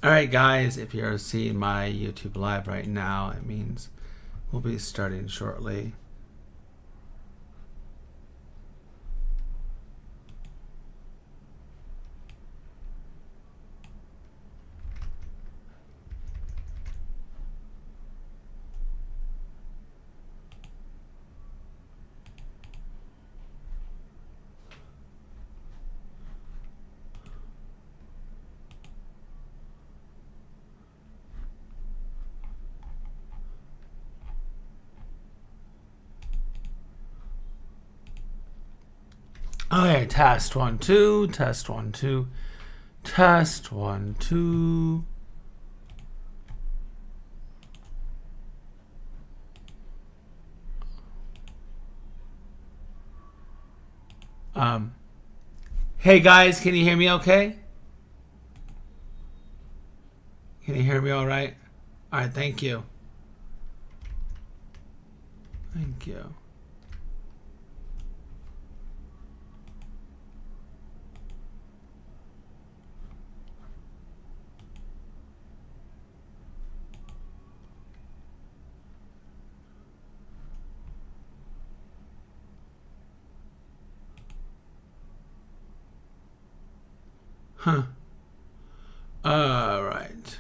Alright guys, if you're seeing my YouTube live right now, it means we'll be starting shortly. Okay, test 1 2, test 1 2, test 1 2. Hey guys, can you hear me okay? Can you hear me all right? All right, thank you. Thank you. Huh. All right.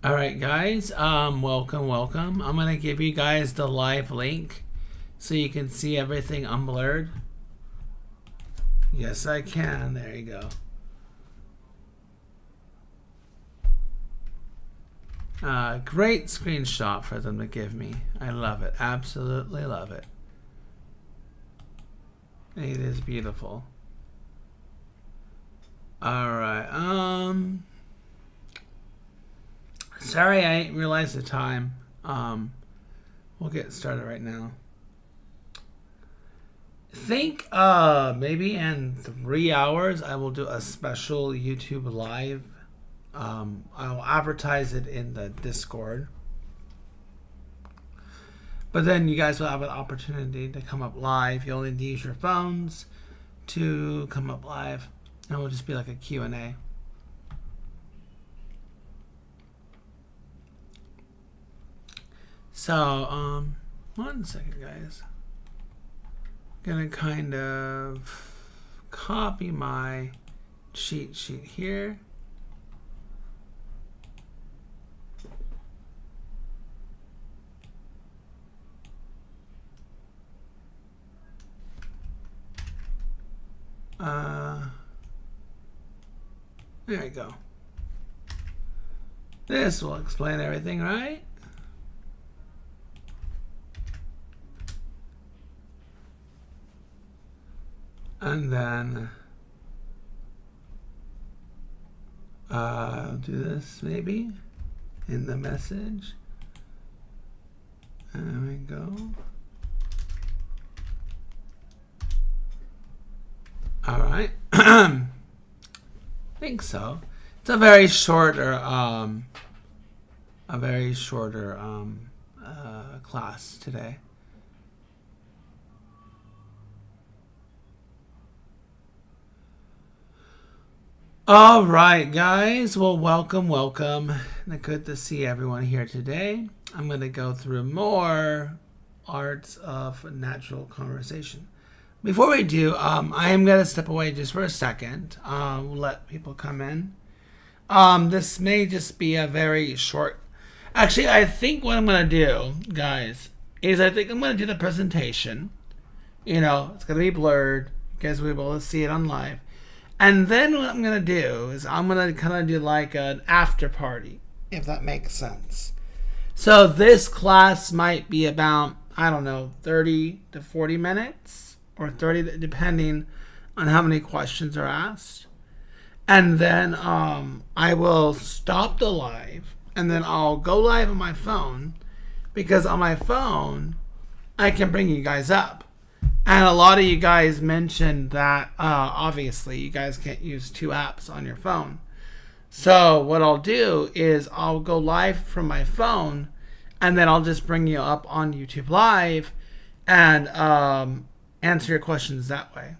All right, guys. Welcome. I'm gonna give you guys the live link so you can see everything unblurred. Yes, I can. There you go. Great screenshot for them to give me. I love it. Absolutely love it. It is beautiful. All right. Sorry, I didn't realize the time. We'll get started right now. I think maybe in 3 hours I will do a special YouTube live. I'll advertise it in the Discord, but then you guys will have an opportunity to come up live. You only need to use your phones to come up live, and it will just be like a Q&A. So 1 second guys, gonna kind of copy my cheat sheet here. There you go. This will explain everything, right? And then I'll do this maybe in the message. There we go. All right. I think so. It's a very shorter class today. All right, guys. Well, welcome. Good to see everyone here today. I'm going to go through more arts of natural conversation. Before we do, I am going to step away just for a second. We'll let people come in. This may just be a very short... Actually, I think what I'm going to do, guys, is I think I'm going to do the presentation. You know, it's going to be blurred. You guys will be able to see it on live. And then what I'm going to do is I'm going to kind of do like an after party, if that makes sense. So this class might be about, I don't know, 30 to 40 minutes. Or 30, depending on how many questions are asked. And then I will stop the live, and then I'll go live on my phone, because on my phone, I can bring you guys up. And a lot of you guys mentioned that, obviously, you guys can't use 2 apps on your phone. So what I'll do is I'll go live from my phone, and then I'll just bring you up on YouTube Live and answer your questions that way.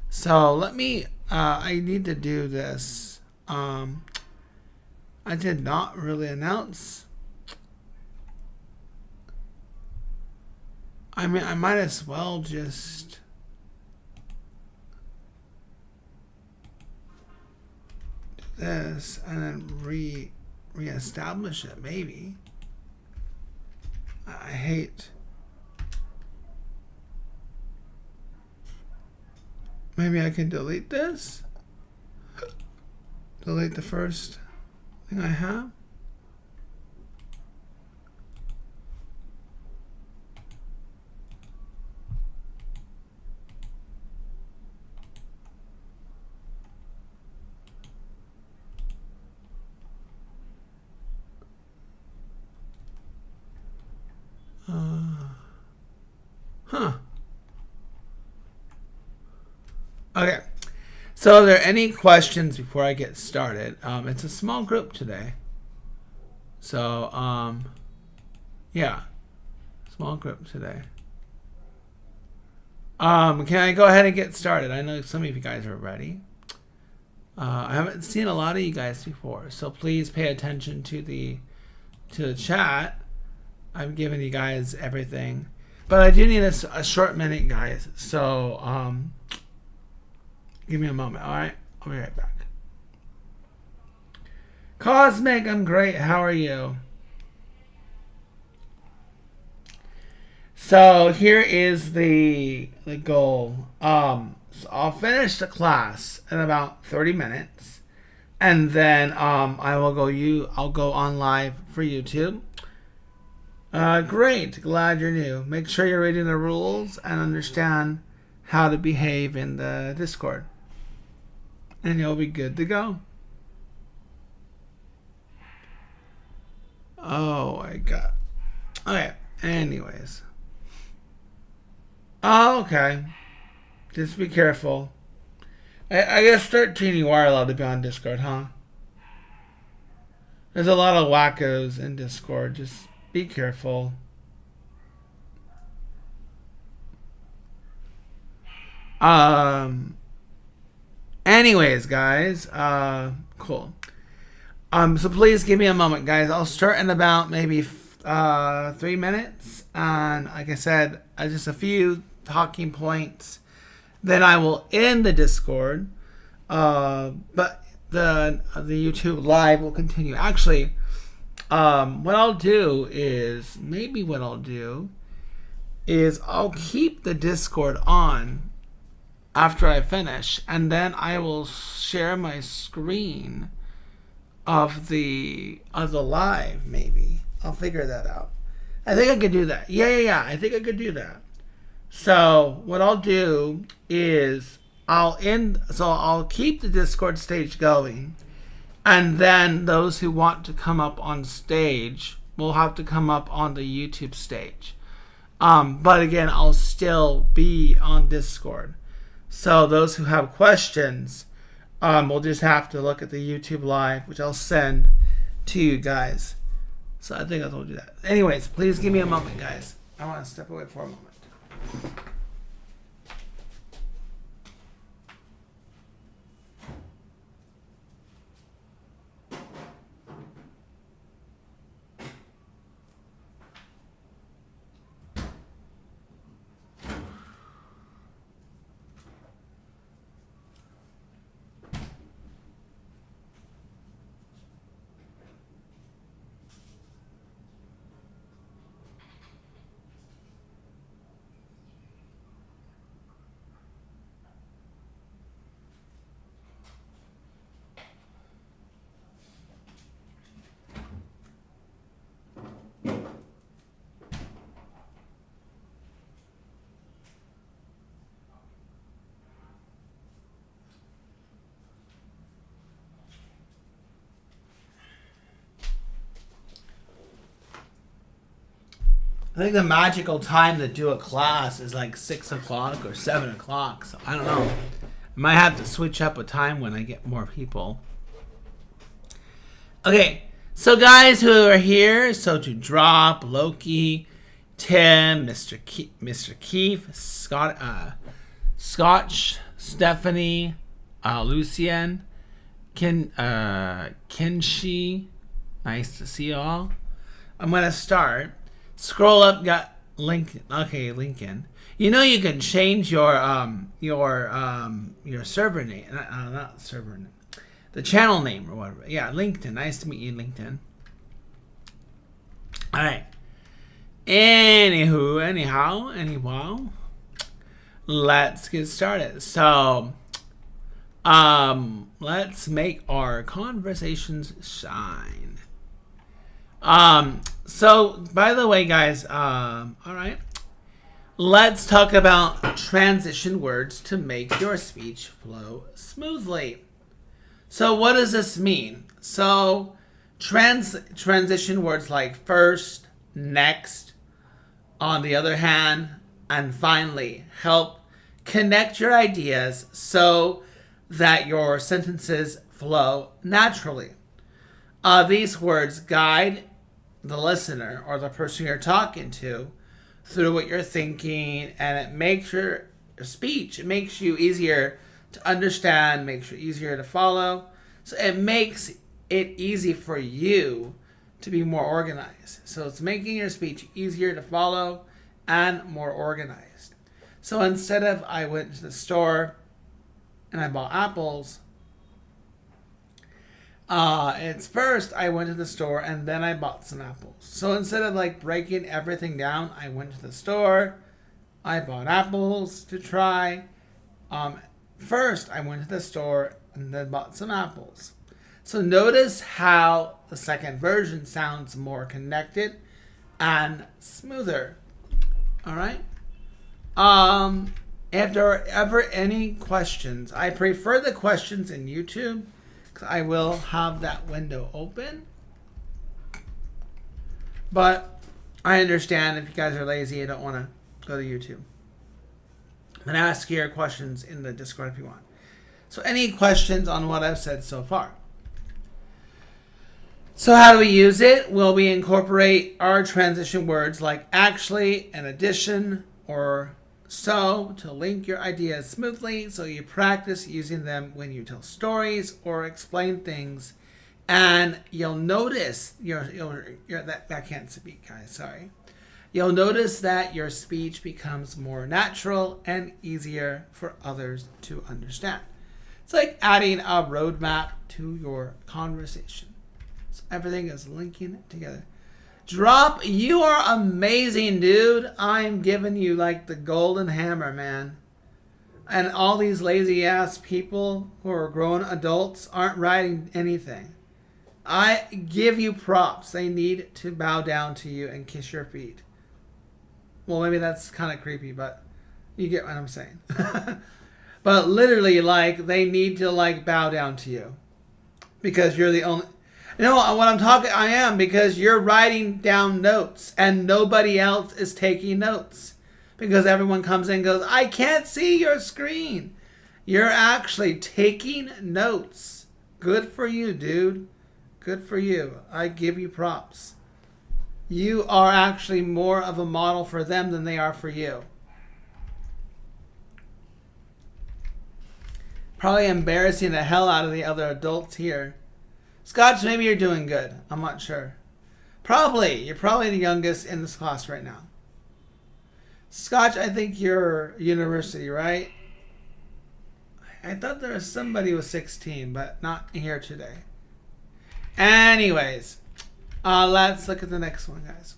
So let me, I need to do this. I did not really announce. I mean, I might as well just do this and then reestablish it, maybe. I hate. Maybe I can delete this. Delete the first thing I have. Okay. So are there any questions before I get started? It's a small group today. So, yeah. Small group today. Can I go ahead and get started? I know some of you guys are ready. I haven't seen a lot of you guys before, so please pay attention to the chat. I'm giving you guys everything. But I do need a short minute, guys. So, give me a moment, all right? I'll be right back. Cosmic, I'm great. How are you? So here is the goal. So I'll finish the class in about 30 minutes, and then I'll go on live for YouTube. Great. Glad you're new. Make sure you're reading the rules and understand how to behave in the Discord, and you'll be good to go. Oh my god. Okay. Anyways. Oh, okay. Just be careful. I guess 13 you are allowed to be on Discord, huh? There's a lot of wackos in Discord. Just be careful. Anyways, guys, cool. So please give me a moment, guys. I'll start in about maybe 3 minutes, and like I said, just a few talking points. Then I will end the Discord, but the YouTube Live will continue. Actually, what I'll do is I'll keep the Discord on after I finish, and then I will share my screen of the live. Maybe I'll figure that out. I think I could do that. Yeah. I think I could do that. So what I'll do is I'll keep the Discord stage going, and then those who want to come up on stage will have to come up on the YouTube stage. But again, I'll still be on Discord. So those who have questions, we'll just have to look at the YouTube Live, which I'll send to you guys. So I think I'll do that. Anyways, please give me a moment, guys. I want to step away for a moment. I think the magical time to do a class is like 6 o'clock or 7 o'clock. So I don't know. I might have to switch up a time when I get more people. Okay, So guys who are here, so to drop, Loki, Tim, Mr. Keith, Scotch, Stephanie, Lucien, Kinshi, nice to see you all. I'm gonna start. Scroll up, got Lincoln. Okay, Lincoln. You know you can change your server name, not server name, the channel name or whatever. Yeah, LinkedIn. Nice to meet you, LinkedIn. All right. Anyhow, let's get started. So, let's make our conversations shine. So by the way, guys, all right, let's talk about transition words to make your speech flow smoothly. So what does this mean? So transition words like first, next, on the other hand, and finally help connect your ideas so that your sentences flow naturally. These words guide the listener or the person you're talking to through what you're thinking, and it makes your speech, it makes you easier to understand, makes you easier to follow. So it makes it easy for you to be more organized. So it's making your speech easier to follow and more organized. So instead of I went to the store and I bought apples, it's first I went to the store and then I bought some apples. So instead of like breaking everything down, I went to the store, I bought apples to try. First I went to the store and then bought some apples. So notice how the second version sounds more connected and smoother. All right. If there are ever any questions, I prefer the questions in YouTube, because I will have that window open. But I understand if you guys are lazy and don't want to go to YouTube. And ask your questions in the Discord if you want. So any questions on what I've said so far? So how do we use it? Well, we incorporate our transition words like actually, in addition, or so to link your ideas smoothly, so you practice using them when you tell stories or explain things, and you'll notice that can't speak, guys. Sorry. You'll notice that your speech becomes more natural and easier for others to understand. It's like adding a roadmap to your conversation. So everything is linking together. Drop, you are amazing, dude. I'm giving you like the golden hammer, man. And all these lazy ass people who are grown adults aren't writing anything. I give you props. They need to bow down to you and kiss your feet. Well, maybe that's kind of creepy, but you get what I'm saying. But literally, like, they need to like bow down to you because you're the only. You know what I'm talking? I am, because you're writing down notes and nobody else is taking notes, because everyone comes in and goes, I can't see your screen. You're actually taking notes. Good for you, dude. Good for you. I give you props. You are actually more of a model for them than they are for you. Probably embarrassing the hell out of the other adults here. Scotch, maybe you're doing good. I'm not sure. Probably. You're probably the youngest in this class right now. Scotch, I think you're university, right? I thought there was somebody who was 16, but not here today. Anyways, let's look at the next one, guys.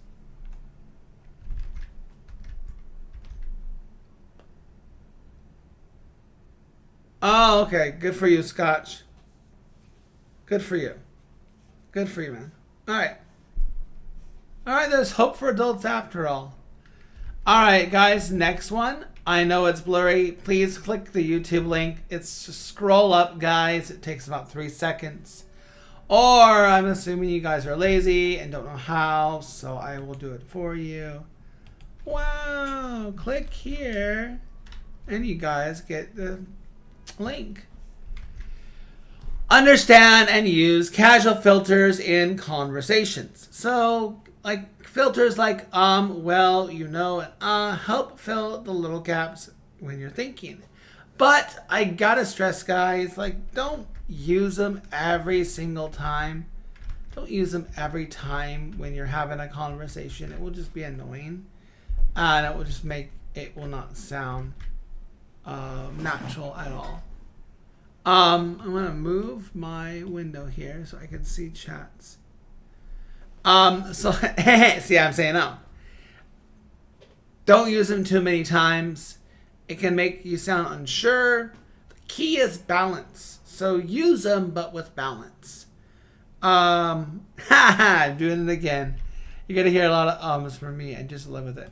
Oh, okay. Good for you, Scotch. Good for you. Good for you, man. All right. All right, there's hope for adults after all. All right, guys, next one. I know it's blurry. Please click the YouTube link. It's just scroll up, guys. It takes about 3 seconds. Or I'm assuming you guys are lazy and don't know how, so I will do it for you. Wow, click here and you guys get the link. Understand and use casual filters in conversations. So, like filters like well, you know, and help fill the little gaps when you're thinking. But I gotta stress, guys, like don't use them every single time. Don't use them every time when you're having a conversation. It will just be annoying, and it will just make it will not sound natural at all. I'm gonna move my window here so I can see chats. So see, I'm saying no. Don't use them too many times. It can make you sound unsure. The key is balance. So use them, but with balance. I'm doing it again. You're gonna hear a lot of ums from me, and just live with it.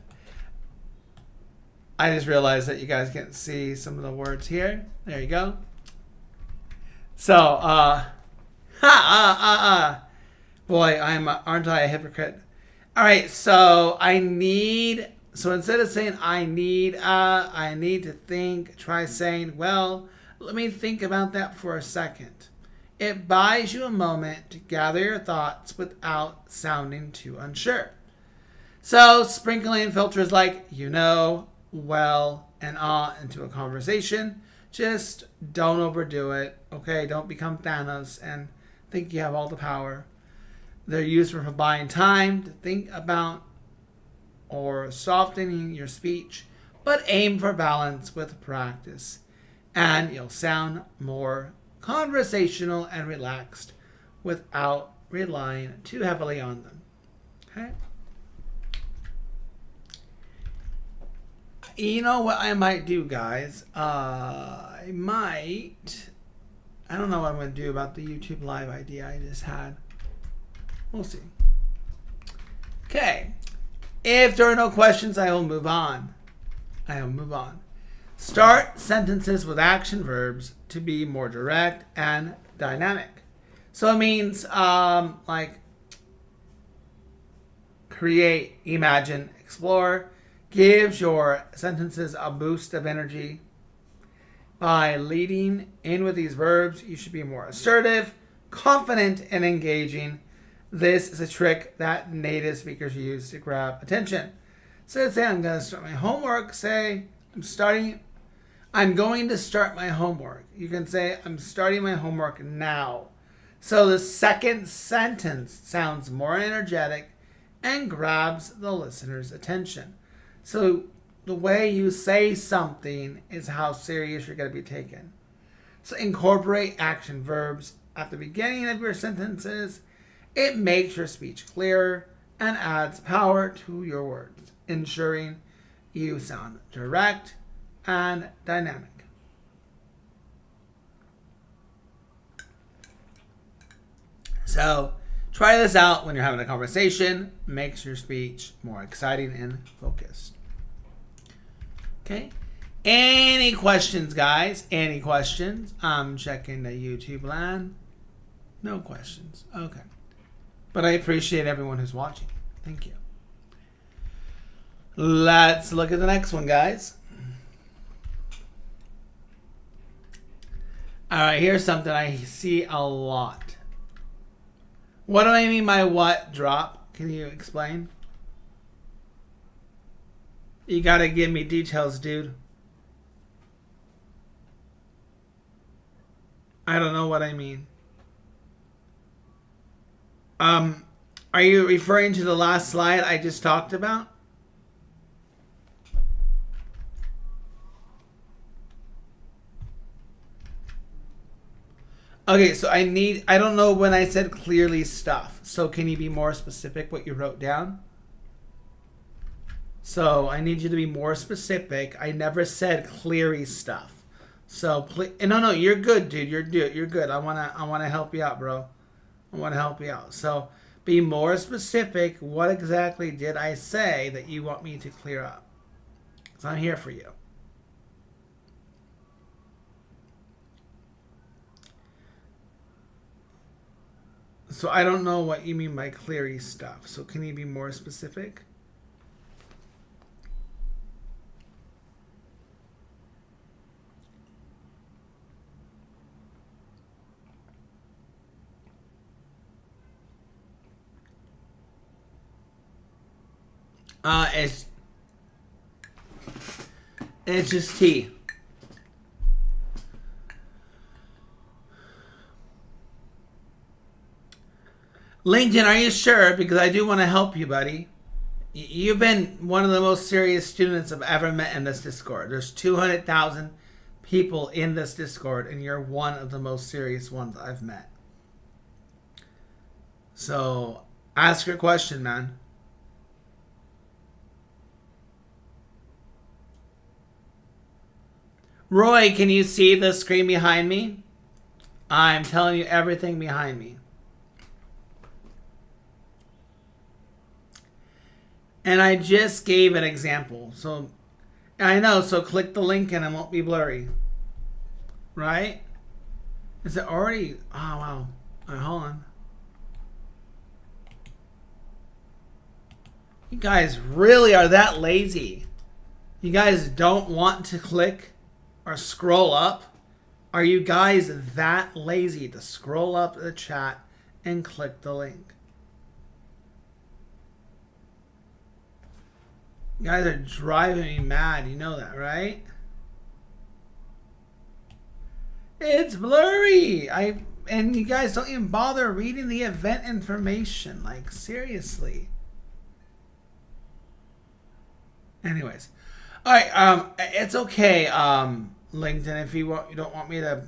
I just realized that you guys can't see some of the words here. There you go. So, boy, aren't I a hypocrite? All right, so so instead of saying I need to think, try saying, well, let me think about that for a second. It buys you a moment to gather your thoughts without sounding too unsure. So, sprinkling filters like, you know, well, and into a conversation. Just don't overdo it, okay? Don't become Thanos and think you have all the power. They're used for buying time to think about or softening your speech, but aim for balance with practice, and you'll sound more conversational and relaxed without relying too heavily on them, okay? You know what I might do, guys? I don't know what I'm going to do about the YouTube live idea I just had. We'll see. Okay. If there are no questions, I will move on. Start sentences with action verbs to be more direct and dynamic. So it means like create, imagine, explore. Gives your sentences a boost of energy. By leading in with these verbs, you should be more assertive, confident, and engaging. This is a trick that native speakers use to grab attention. So say I'm going to start my homework. Say I'm going to start my homework. You can say I'm starting my homework now. So the second sentence sounds more energetic and grabs the listener's attention. So the way you say something is how serious you're going to be taken. So incorporate action verbs at the beginning of your sentences. It makes your speech clearer and adds power to your words, ensuring you sound direct and dynamic. So try this out when you're having a conversation. Makes your speech more exciting and focused. Okay. Any questions, guys? Any questions? I'm checking the YouTube land. No questions. Okay. But I appreciate everyone who's watching. Thank you. Let's look at the next one, guys. All right, here's something I see a lot. What do I mean by what drop? Can you explain? You gotta give me details, dude. I don't know what I mean. Are you referring to the last slide I just talked about? Okay, so I don't know when I said clearly stuff. So can you be more specific what you wrote down? So I need you to be more specific. I never said clearly stuff. So no, you're good, dude. You're good. I wanna help you out, bro. I wanna help you out. So be more specific. What exactly did I say that you want me to clear up? Because I'm here for you. So I don't know what you mean by cleary stuff. So can you be more specific? It's just tea. LinkedIn, are you sure? Because I do want to help you, buddy. You've been one of the most serious students I've ever met in this Discord. There's 200,000 people in this Discord, and you're one of the most serious ones I've met. So, ask your question, man. Roy, can you see the screen behind me? I'm telling you everything behind me. And I just gave an example. So, I know, so click the link and it won't be blurry. Right? Is it already? Oh, wow. All right, hold on. You guys really are that lazy. You guys don't want to click or scroll up? Are you guys that lazy to scroll up the chat and click the link? You guys are driving me mad. You know that, right? It's blurry. And you guys don't even bother reading the event information. Like, seriously. Anyways. All right. It's okay, LinkedIn, if you don't want me to.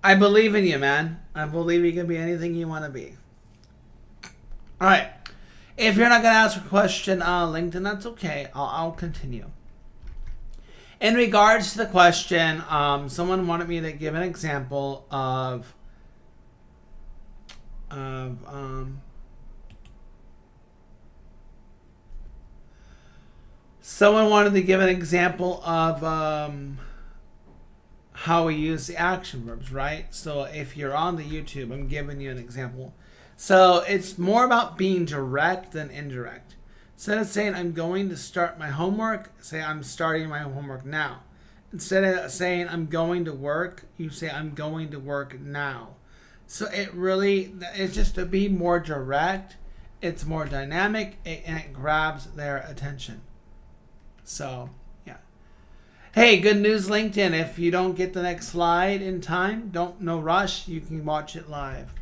I believe in you, man. I believe you can be anything you want to be. All right. If you're not going to ask a question, LinkedIn, that's okay. I'll continue. In regards to the question, someone wanted me to give an example of someone wanted to give an example of how we use the action verbs, right? So if you're on the YouTube, I'm giving you an example. So it's more about being direct than indirect. Instead of saying I'm going to start my homework, say I'm starting my homework now. Instead of saying I'm going to work, you say I'm going to work now. So it's just to be more direct, it's more dynamic, and it grabs their attention. So, yeah. Hey, good news, LinkedIn. If you don't get the next slide in time, no rush. You can watch it live.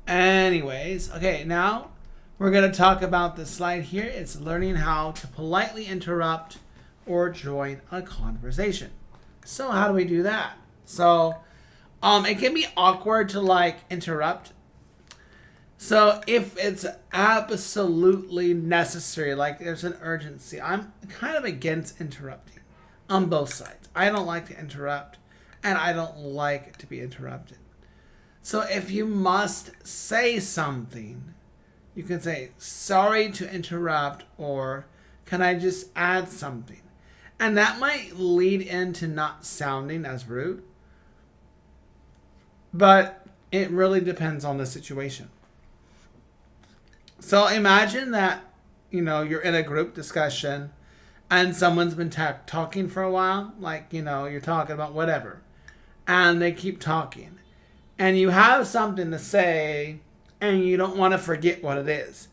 Anyways, okay, now we're going to talk about this slide here. It's learning how to politely interrupt or join a conversation. So how do we do that? So it can be awkward to like interrupt. So if it's absolutely necessary, like there's an urgency, I'm kind of against interrupting on both sides. I don't like to interrupt, and I don't like to be interrupted. So if you must say something, you can say, sorry to interrupt, or can I just add something? And that might lead into not sounding as rude, but it really depends on the situation. So imagine that, you're in a group discussion and someone's been talking for a while, like, you're talking about whatever, and they keep talking. And you have something to say and you don't want to forget what it is.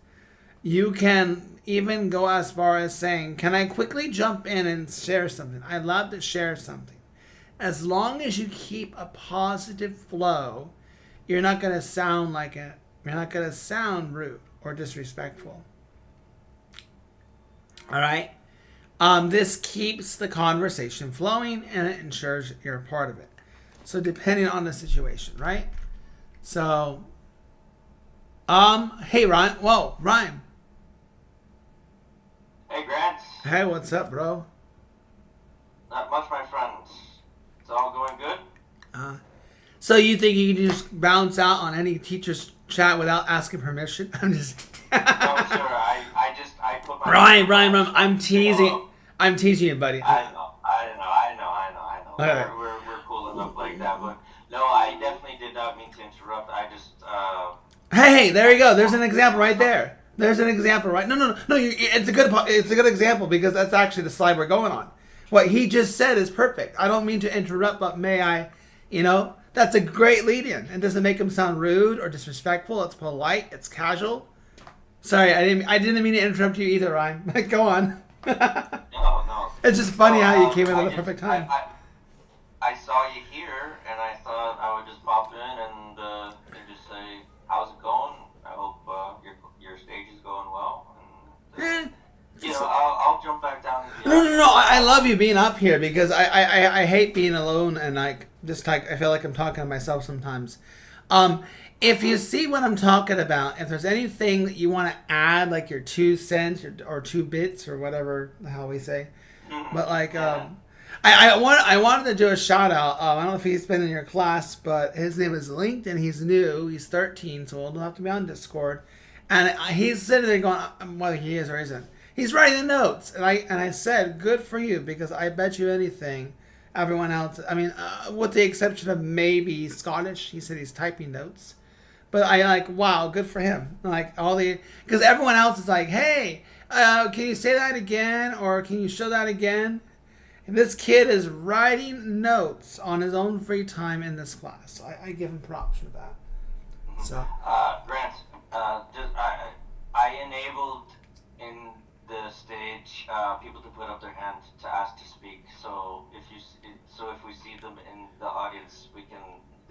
You can even go as far as saying, can I quickly jump in and share something? I'd love to share something. As long as you keep a positive flow, you're not going to sound you're not going to sound rude or disrespectful. All right. This keeps the conversation flowing and it ensures you're a part of it. So depending on the situation, right? So, hey, Ryan. Whoa, Ryan. Hey, Grant. Hey, what's up, bro? Not much, my friends. It's all going good? So you think you can just bounce out on any teacher's chat without asking permission? I'm just... No, sir. I put my... Ryan, I'm teasing. I'm teasing you, buddy. I know. Okay. We're cool enough like that, but no, I definitely did not mean to interrupt. I just... Hey, there you go. There's an example right there. There's an example, right? No. It's a good example because that's actually the slide we're going on. What he just said is perfect. I don't mean to interrupt, but may I You know, that's a great lead-in. It doesn't make him sound rude or disrespectful. It's polite. It's casual. Sorry, I didn't mean to interrupt you either, Ryan. Go on. No. It's just funny how you came in at the perfect time. I saw you here, and I thought I would just pop in and just say, how's it going? I hope your stage is going well. And, I'll jump back down. No. I love you being up here because I hate being alone and I feel like I'm talking to myself sometimes. If you see what I'm talking about, if there's anything that you want to add, like your 2 cents or 2 bits or whatever the hell we say, but like I wanted to do a shout out. I don't know if he's been in your class, but his name is linked and he's new. He's 13, so he'll have to be on Discord. And he's sitting there going, whether he is or isn't, he's writing the notes. And I said, good for you, because I bet you anything, everyone else, I mean, with the exception of maybe Scottish, he said he's typing notes. But I like, wow, good for him. Like because everyone else is like, hey, can you say that again? Or can you show that again? And this kid is writing notes on his own free time in this class. So I give him props for that. So, Grant, I enabled in the stage people to put up their hand to ask to speak. So if we see them in the audience, they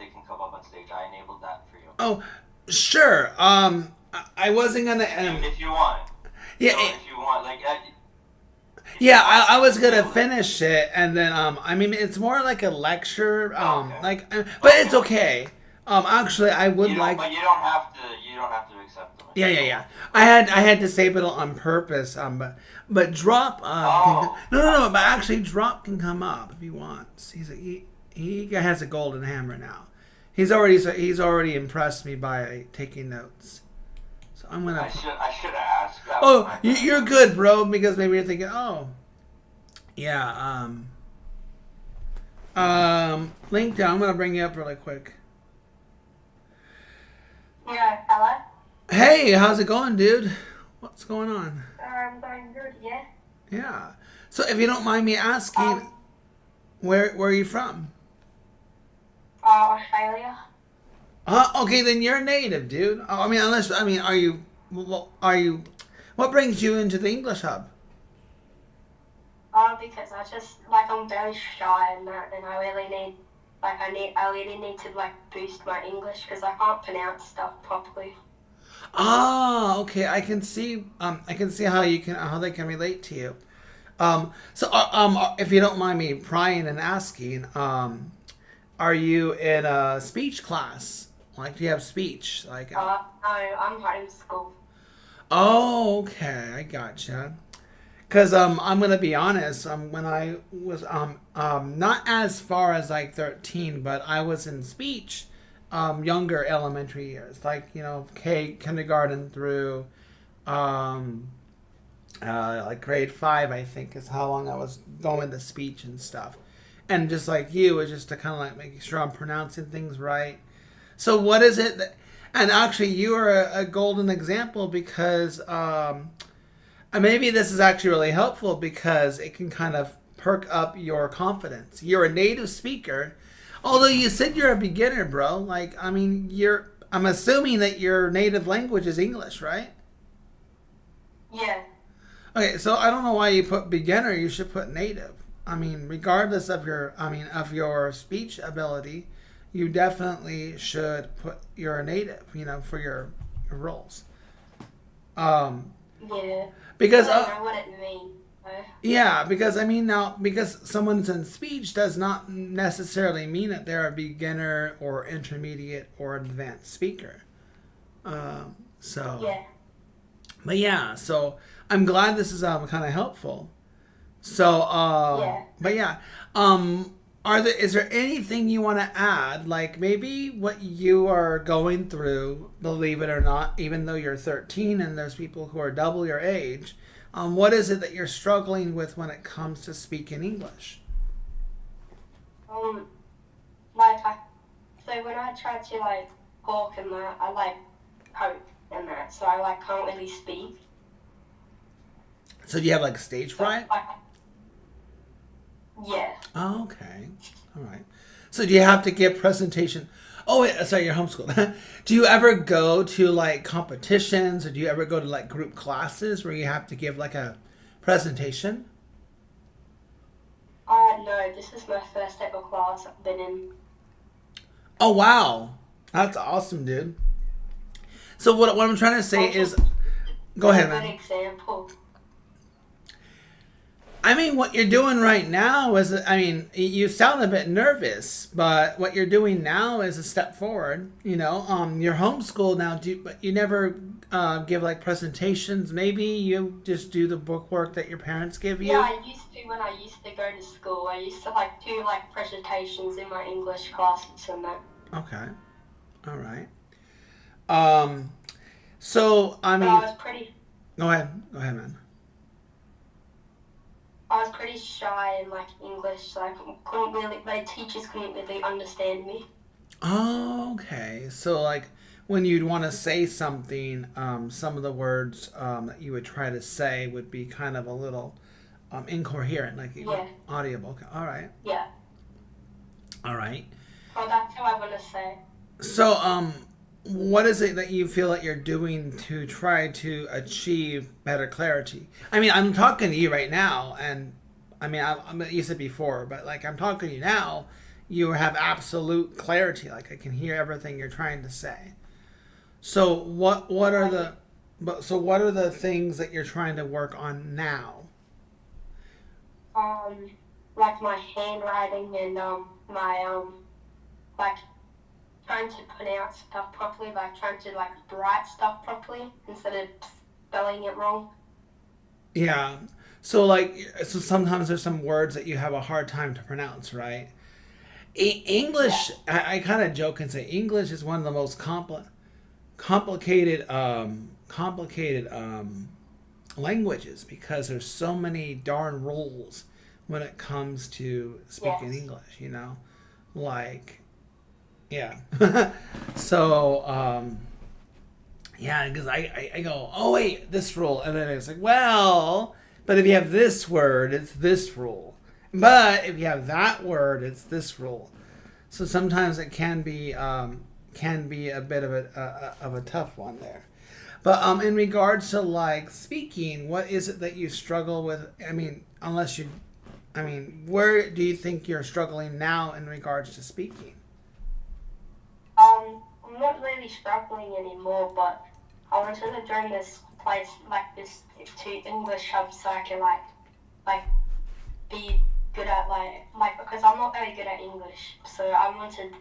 can come up on stage. I enabled that for you. Oh, sure. I wasn't gonna. If you want. Yeah. If you want, yeah, I was gonna finish it, and then I mean, it's more like a lecture. Okay. But it's okay. Actually, I would like. But you don't have to. You don't have to accept them. Yeah. I had disable it on purpose. But drop. No. But actually, drop can come up if he wants. He has a golden hammer now. He's already impressed me by taking notes. So I'm gonna. I should have asked. Oh, you're good, bro. Because maybe you're thinking, oh, yeah. Link down. I'm gonna bring you up really quick. Yeah, hello? Hey, how's it going, dude? What's going on? I'm going good, yeah. Yeah. So if you don't mind me asking, where are you from? Australia. Okay, then you're native, dude. Are you? What brings you into the English hub? Because I'm very shy and that, and I really need, I really need to, boost my English because I can't pronounce stuff properly. Ah, okay. I can see how they can relate to you. If you don't mind me prying and asking, are you in a speech class? Do you have speech? No, I'm homeschooled. Oh, okay. I gotcha. Because I'm gonna be honest. When I was not as far as 13, but I was in speech, younger elementary years, kindergarten through grade 5, I think is how long I was going to speech and stuff. And just like you, it's just to kind of making sure I'm pronouncing things right. So what is it that, and actually you are a golden example because maybe this is actually really helpful because it can kind of perk up your confidence. You're a native speaker, although you said you're a beginner, bro. I'm assuming that your native language is English, right? Yeah. Okay, so I don't know why you put beginner. You should put native. Regardless of your speech ability, you definitely should put your native, for your roles. Yeah. Because I don't know what it means. yeah, because someone's in speech does not necessarily mean that they're a beginner or intermediate or advanced speaker. Yeah. But yeah, so I'm glad this is kind of helpful. So Yeah. But yeah, is there anything you want to add, maybe what you are going through, believe it or not, even though you're 13 and there's people who are double your age, what is it that you're struggling with when it comes to speaking English? So when I try to talk and that, I hope and that, so I can't really speak. So do you have stage fright? Yeah. Oh, okay. All right. So do you have to give presentation? Oh wait, sorry, you're homeschooled. Do you ever go to like competitions, or do you ever go to like group classes where you have to give like a presentation? No, this is my first ever class I've been in. Oh wow, that's awesome, dude. So what I'm trying to say is, go ahead, A good man. example. I mean, what you're doing right now is, I mean, you sound a bit nervous, but what you're doing now is a step forward. You're homeschooled now, but you never give like presentations. Maybe you just do the book work that your parents give you. Yeah, I used to when I used to go to school. I used to like do like presentations in my English classes and that. Okay, all right. So I But mean, go ahead, man. I was pretty shy in like English, so I couldn't really. My teachers couldn't really understand me. Oh, okay. So like when you'd want to say something, some of the words that you would try to say would be kind of a little incoherent, like Yeah. audible. Okay. All right. Yeah. All right. Well, that's how I want to say. So what is it that you feel that you're doing to try to achieve better clarity? I mean, I'm talking to you right now, and I mean, you said before, but like I'm talking to you now, you have absolute clarity. Like I can hear everything you're trying to say. So what are the things that you're trying to work on now? Um, like my handwriting and my like trying to pronounce stuff properly, like trying to like write stuff properly instead of spelling it wrong. Yeah. So sometimes there's some words that you have a hard time to pronounce, right? English, I kind of joke and say English is one of the most complicated languages because there's so many darn rules when it comes to speaking Yes. English. Like yeah. So yeah, because I go, oh wait, this rule, and then it's like, well, but if you have this word, it's this rule. But if you have that word, it's this rule. So sometimes it can be a bit of a tough one there. But in regards to like speaking, what is it that you struggle with? I mean, where do you think you're struggling now in regards to speaking? I'm not really struggling anymore, but I wanted to join this place like this to English hub so I can like be good at like because I'm not very good at English, so I wanted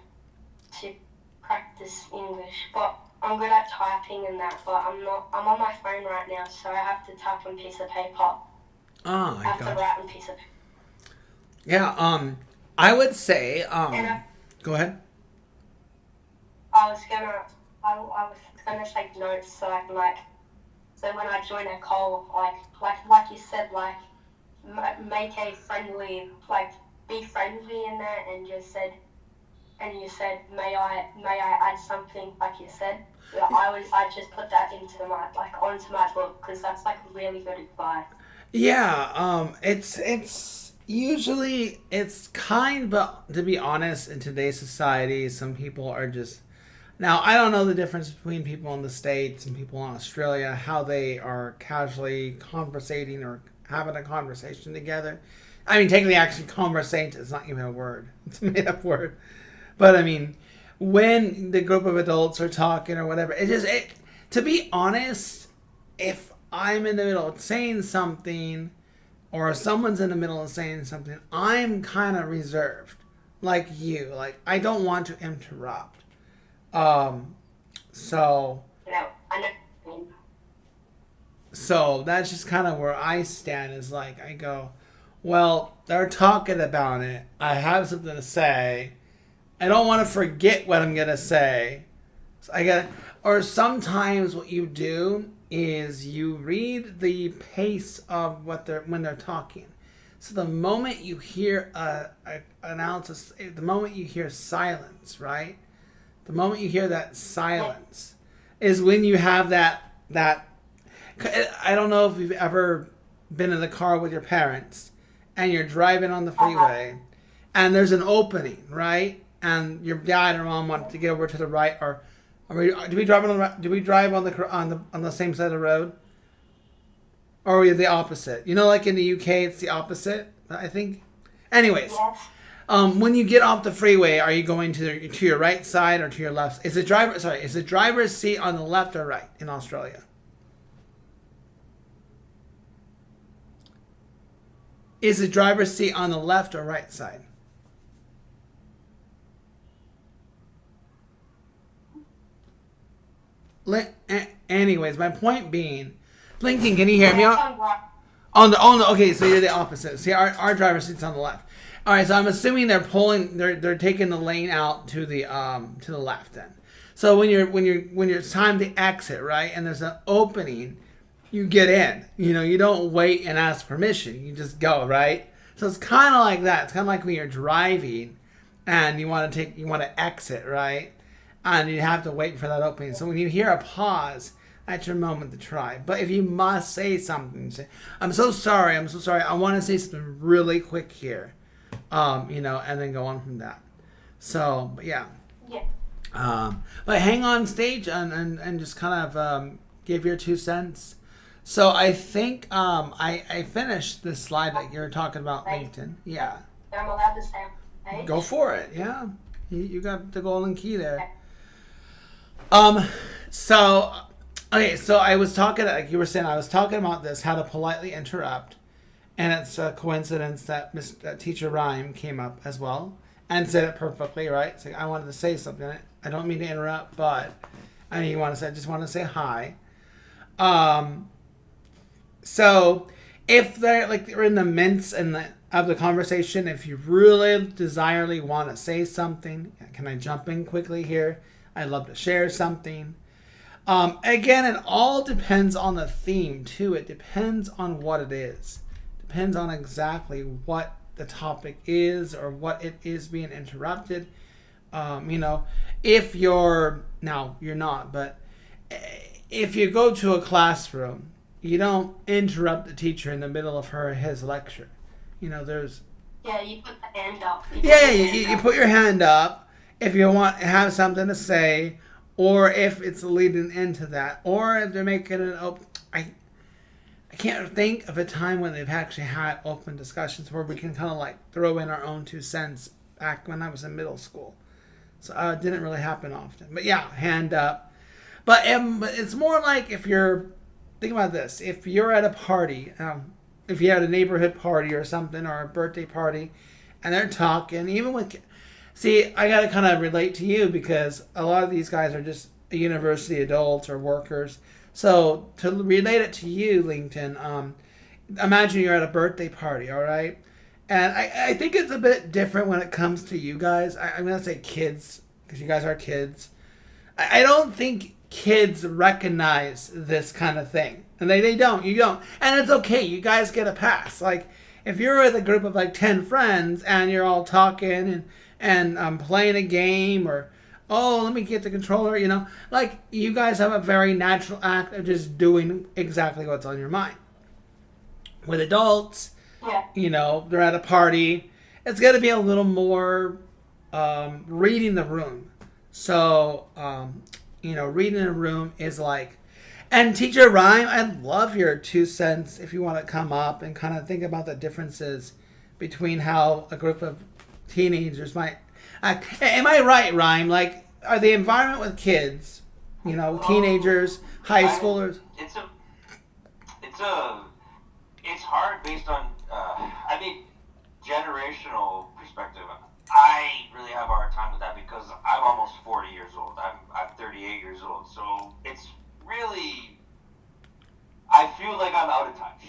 to practice English, but I'm good at typing and that, but I'm not. I'm on my phone right now, so I have to type on a piece of paper. Oh, I have to write on a piece of paper. Yeah. I would say. Go ahead. I was gonna take notes so I can so when I join a call like you said make a friendly be friendly in that and you said may I add something like you said. Yeah, I just put that into my onto my book because that's like really good advice. Yeah. It's usually it's kind, but to be honest, in today's society, some people are just. Now, I don't know the difference between people in the States and people in Australia, how they are casually conversating or having a conversation together. I mean, technically, actually, conversate is not even a word. It's a made up word. But, I mean, when the group of adults are talking or whatever, to be honest, if I'm in the middle of saying something or someone's in the middle of saying something, I'm kind of reserved. Like you. Like, I don't want to interrupt. So I know. so that's just kind of where I stand is like I go, well, they're talking about it. I have something to say. I don't want to forget what I'm gonna say. So or sometimes what you do is you read the pace of when they're talking. So the moment you hear the moment you hear silence, right? The moment you hear that silence is when you have that. I don't know if you've ever been in the car with your parents and you're driving on the freeway and there's an opening, right? And your dad or mom want to get over to the right, or do we drive on the same side of the road, or are we the opposite? You know, like in the UK, it's the opposite, I think. Anyways, Yes. when you get off the freeway, are you going to your right side or to your left? Is the driver's seat on the left or right in Australia? Is the driver's seat on the left or right side? Anyways, my point being, Lincoln, can you hear me? That's on right. Okay, so you're the opposite. See, our driver's seat's on the left. All right, so I'm assuming they're taking the lane out to the left then. So when it's time to exit, right, and there's an opening, you get in. You know, you don't wait and ask permission. You just go, right? So it's kind of like that. It's kind of like when you're driving and you want to exit, right? And you have to wait for that opening. So when you hear a pause, that's your moment to try. But if you must say something, say, I'm so sorry. I want to say something really quick here. You know, and then go on from that. So, but yeah. Yeah. But hang on stage and just kind of give your 2 cents. So I think I finished this slide that you were talking about, LinkedIn. Yeah. I'm allowed to say page. Go for it. Yeah. You got the golden key there. So I was talking, like you were saying, I was talking about this, how to politely interrupt. And it's a coincidence that Teacher Rhyme came up as well and said it perfectly, right? It's like, I wanted to say something. I don't mean to interrupt, but I just want to say hi. So if they're in the midst of the conversation, if you really desirely want to say something, can I jump in quickly here? I'd love to share something. Again, it all depends on the theme too. It depends on what it is. Depends on exactly what the topic is or what it is being interrupted. You know, if you're not, but if you go to a classroom, you don't interrupt the teacher in the middle of her or his lecture. You know, there's... Yeah, you put the hand up. You put your hand up if you want to have something to say, or if it's leading into that, or if they're making an open... I can't think of a time when they've actually had open discussions where we can kind of like throw in our own 2 cents back when I was in middle school. So it didn't really happen often. But yeah, hand up. But it's more like if you're... Think about this. If you're at a party, if you had a neighborhood party or something, or a birthday party, and they're talking, even with... See, I got to kind of relate to you because a lot of these guys are just university adults or workers. So to relate it to you, LinkedIn, imagine you're at a birthday party, all right? And I think it's a bit different when it comes to you guys. I'm going to say kids, because you guys are kids. I don't think kids recognize this kind of thing. And they don't. You don't. And it's okay. You guys get a pass. Like, if you're with a group of like 10 friends and you're all talking and playing a game, or... oh, let me get the controller, you know. Like, you guys have a very natural act of just doing exactly what's on your mind. With adults, you know, they're at a party. It's got to be a little more reading the room. So, you know, reading the room is like... And Teacher Rhyme, I'd love your 2 cents if you want to come up and kind of think about the differences between how a group of teenagers might... am I right, Rhyme? Like, are the environment with kids, you know, teenagers, high schoolers? It's hard based on, generational perspective. I really have a hard time with that because I'm almost 40 years old. I'm 38 years old. So it's really, I feel like I'm out of touch.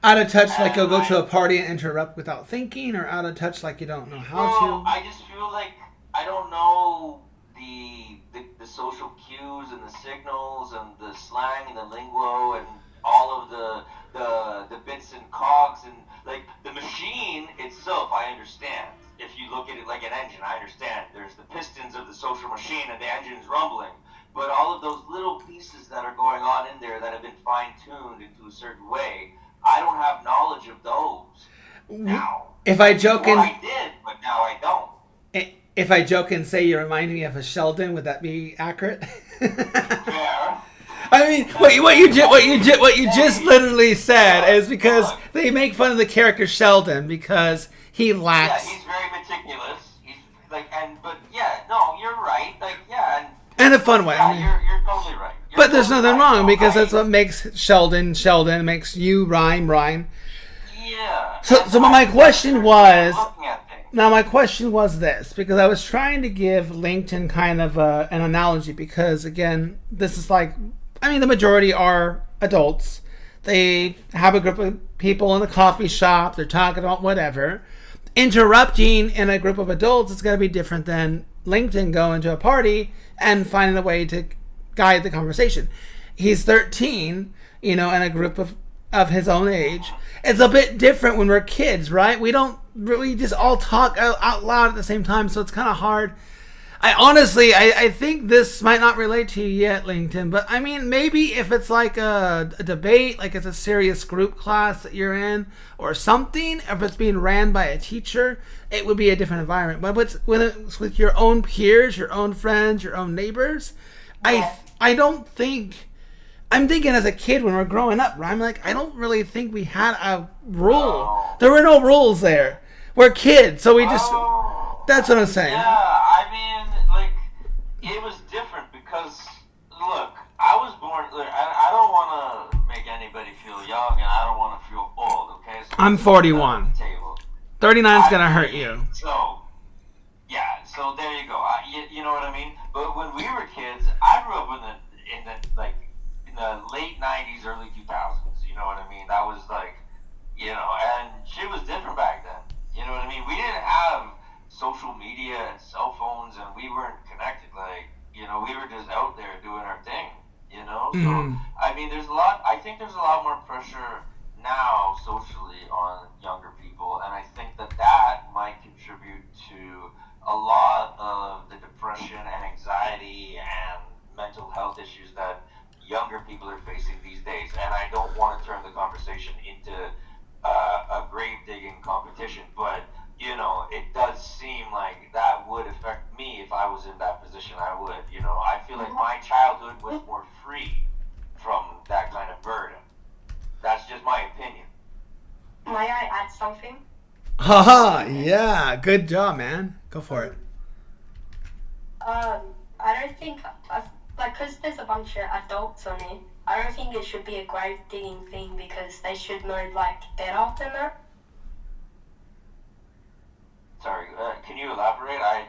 Out of touch, like you'll go to a party and interrupt without thinking, or out of touch, like you don't know how to? I just feel like I don't know the social cues and the signals and the slang and the lingo and all of the bits and cogs and like the machine itself. I understand. If you look at it like an engine, I understand. There's the pistons of the social machine and the engine's rumbling. But all of those little pieces that are going on in there that have been fine-tuned into a certain way, I don't have knowledge of those. now. If I joke Well, and I did, but now I don't. if I joke and say you remind me of a Sheldon, would that be accurate? Fair. I mean, what you just literally said is because they make fun of the character Sheldon because he lacks. Yeah, he's very meticulous. He's like, but no, you're right. Like, In a fun way. Yeah, I mean, you're totally right. but there's nothing wrong because that's what makes Sheldon, makes you rhyme. Yeah. So my question was. Looking at things. Now, my question was this, because I was trying to give LinkedIn kind of an analogy, because, again, this is like, the majority are adults. They have a group of people in a coffee shop. They're talking about whatever. Interrupting in a group of adults is going to be different than LinkedIn going to a party and finding a way to guide the conversation. He's 13, in a group of his own age. It's a bit different when we're kids, right? We don't really just all talk out loud at the same time, so it's kind of hard. I think this might not relate to you yet, LinkedIn, but maybe if it's like a debate, like it's a serious group class that you're in or something, if it's being ran by a teacher, it would be a different environment. But when it's with your own peers, your own friends, your own neighbors, I don't think... I'm thinking as a kid when we're growing up, I'm like, I don't really think we had a rule. No. There were no rules there. We're kids, so we just... That's what I'm saying. Yeah, it was different because, look, I was born... Look, I don't want to make anybody feel young and I don't want to feel old, okay? So I'm 41. 39's going to hurt you. So there you go. You know what I mean? But when we were kids, I grew up in the late 90s, early 2000s, you know what I mean? That was and shit was different back then, you know what I mean? We didn't have social media and cell phones, and we weren't connected, we were just out there doing our thing, Mm-hmm. So, I think there's a lot more pressure now socially on younger people, and I think that might contribute to a lot of the depression and anxiety and mental health issues that younger people are facing these days. And I don't want to turn the conversation into a grave digging competition, but it does seem like that would affect me if I was in that position. I would, I feel like my childhood was more free from that kind of burden. That's just my opinion. May I add something? Haha, yeah, good job, man. Go for it. I don't think, because there's a bunch of adults on it, I don't think it should be a grave digging thing because they should know, better than that. Sorry, can you elaborate? I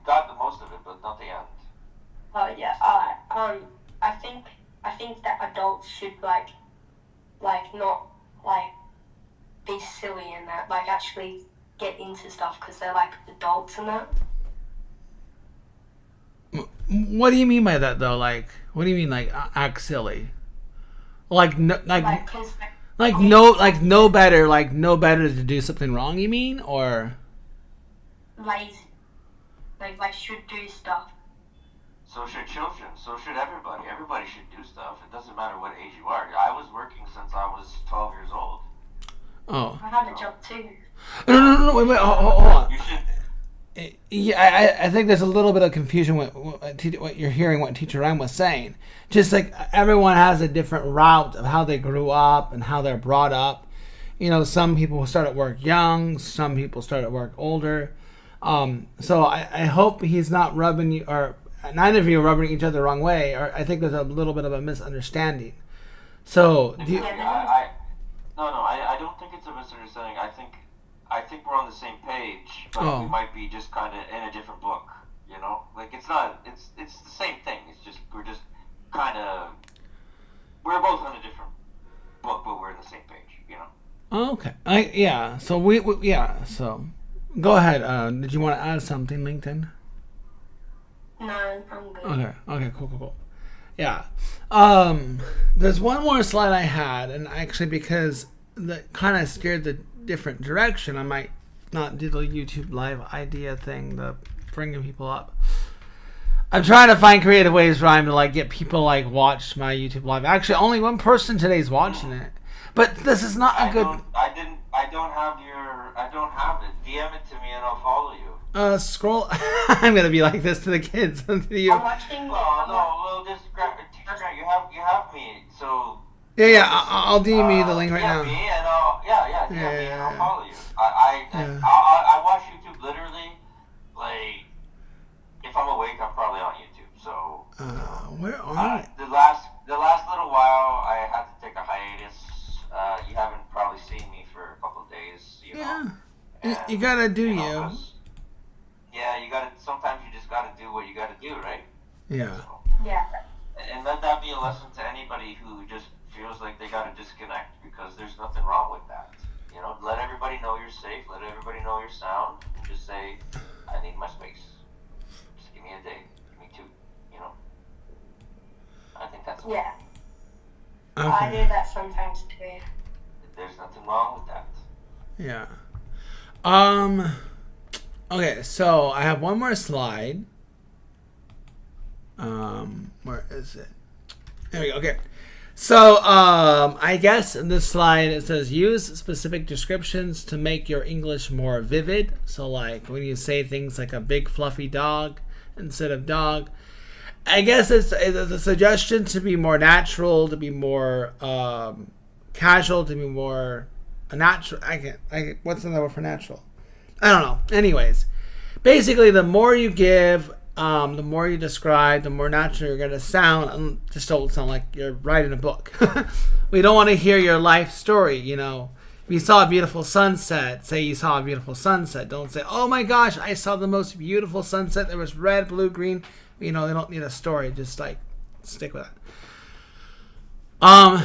got the most of it, but not the end. Oh, yeah, I think that adults should, not, be silly in that, actually get into stuff because they're, adults and that. What do you mean by that, though? What do you mean, act silly? No better to do something wrong, you mean? Or... lazy. Should do stuff. So should children. So should everybody. Everybody should do stuff. It doesn't matter what age you are. I was working since I was 12 years old. Oh. I had a job too. No, wait, hold on. You should... Yeah, I think there's a little bit of confusion with what you're hearing, what Teacher Ryan was saying. Just everyone has a different route of how they grew up and how they're brought up. Some people start at work young, some people start at work older. So I hope he's not rubbing you, or neither of you are rubbing each other the wrong way, or I think there's a little bit of a misunderstanding. So, do you... I don't think it's a misunderstanding. I think we're on the same page, but we might be just kind of in a different book, it's not, it's the same thing. It's just, we're just kind of, we're both on a different book, but we're in the same page, Okay. So go ahead. Did you want to add something, LinkedIn? No, I'm good. Okay, cool. Yeah. There's one more slide I had, and actually because that kind of steered the different direction, I might not do the YouTube live idea thing, the bringing people up. I'm trying to find creative ways, Ryan, to get people watch my YouTube live. Actually, only one person today is watching it, but this is not a good. I I don't have it. DM it to me and I'll follow you. Scroll. I'm gonna be like this to the kids. To you. I'm watching. Well, just grab. You have me. So. Yeah. I'll DM you the link right now. Me and DM me and I'll follow you. I watch YouTube literally. Like, if I'm awake, I'm probably on YouTube. So. Where are the last little while, I had to take a hiatus. You haven't probably seen me for a couple of days. You know. You gotta do you. Yeah, you gotta. Sometimes you just gotta do what you gotta do, right? Yeah. So, Yeah. and let that be a lesson to anybody who just feels like they gotta disconnect, because there's nothing wrong with that. You know, let everybody know you're safe. Let everybody know you're sound. And just say, I need my space. Just give me a day. Give me 2. You know. I think that's. Yeah. Okay. I do that sometimes too. There's nothing wrong with that. Yeah. Okay, so I have one more slide. Where is it? There we go. Okay. So, I guess in this slide it says use specific descriptions to make your English more vivid. So, like when you say things like a big fluffy dog instead of dog, I guess it's a suggestion to be more natural, to be more casual, to be more natural. What's another word for natural? I don't know. Anyways, basically, the more you give, the more you describe, the more natural you're going to sound. And just don't sound like you're writing a book. We don't want to hear your life story, you know. If you saw a beautiful sunset, say you saw a beautiful sunset. Don't say, oh my gosh, I saw the most beautiful sunset. There was red, blue, green. You know, they don't need a story. Just like stick with it. Try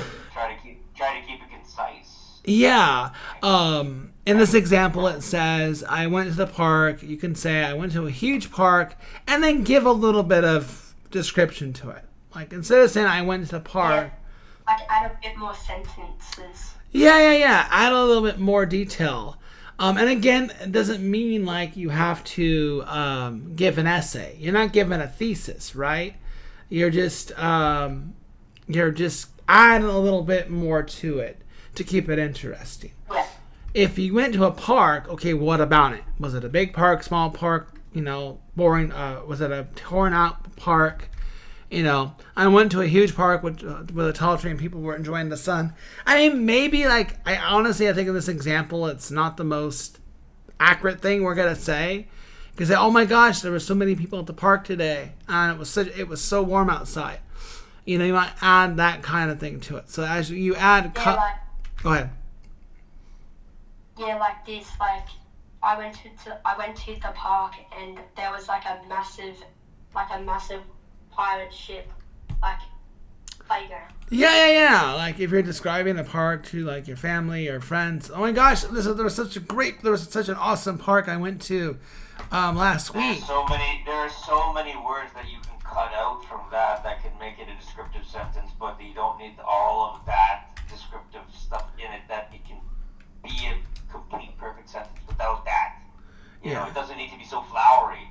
to keep it concise. Yeah. In this example, it says, I went to the park. You can say, I went to a huge park, and then give a little bit of description to it. Like, instead of saying, I went to the park. Yeah. Like, add a bit more sentences. Yeah. Add a little bit more detail. And again, it doesn't mean like you have to give an essay. You're not giving a thesis, right? You're just adding a little bit more to it to keep it interesting. Yeah. If you went to a park, okay, what about it? Was it a big park, small park? You know, boring. Was it a torn out park? You know, I went to a huge park with a tall tree and people were enjoying the sun. I mean, maybe like I think in this example, it's not the most accurate thing we're gonna say, because oh my gosh, there were so many people at the park today, and it was so warm outside. You know, you might add that kind of thing to it. So as you add, go ahead. Yeah, like this. Like I went to the park and there was like a massive pirate ship, like playground. Yeah. Like if you're describing a park to like your family or friends, oh my gosh, there was such an awesome park I went to last week. There are so many words that you can cut out from that can make it a descriptive sentence, but you don't need all of that descriptive stuff in it. That it can be a complete perfect sentence without that. You know, it doesn't need to be so flowery.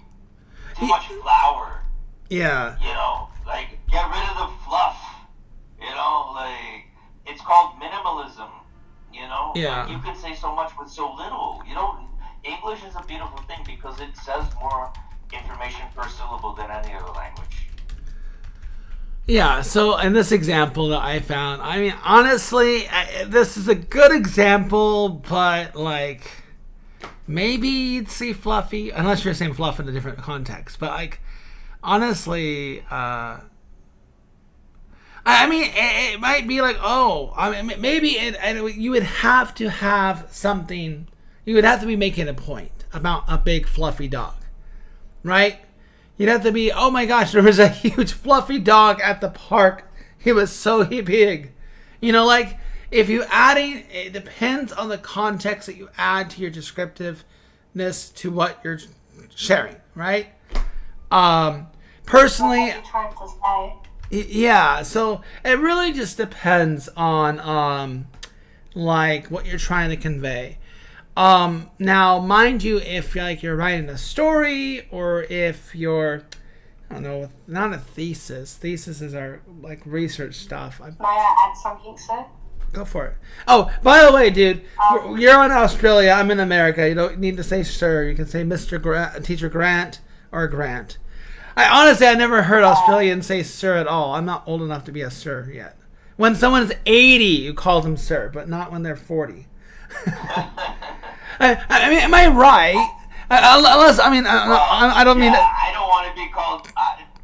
Too much flower. Yeah. You know, like, get rid of the fluff. You know, like, it's called minimalism. You know? Yeah. Like, you can say so much with so little. You don't. English is a beautiful thing because it says more information per syllable than any other language. Yeah, so in this example that I found, I mean, honestly, this is a good example, but like, maybe you'd see fluffy, unless you're saying fluff in a different context, but like, honestly, I mean, it might be like, maybe you would have to have something, you would have to be making a point about a big fluffy dog, right? You'd have to be, oh my gosh, there was a huge fluffy dog at the park. He was so big. You know, like, if you adding, it depends on the context that you add to your descriptiveness to what you're sharing, right? Personally, yeah, so it really just depends on, like, what you're trying to convey. Now, mind you, if you're writing a story or if you're, I don't know, not a thesis. Theses are like research stuff. May I add something, sir? Go for it. Oh, by the way, dude, you're in Australia. I'm in America. You don't need to say sir. You can say Mr. Teacher Grant or Grant. I never heard Australians say sir at all. I'm not old enough to be a sir yet. When someone's 80, you call them sir, but not when they're 40. I mean, am I right? Unless, I mean, I don't mean that. I don't want to be called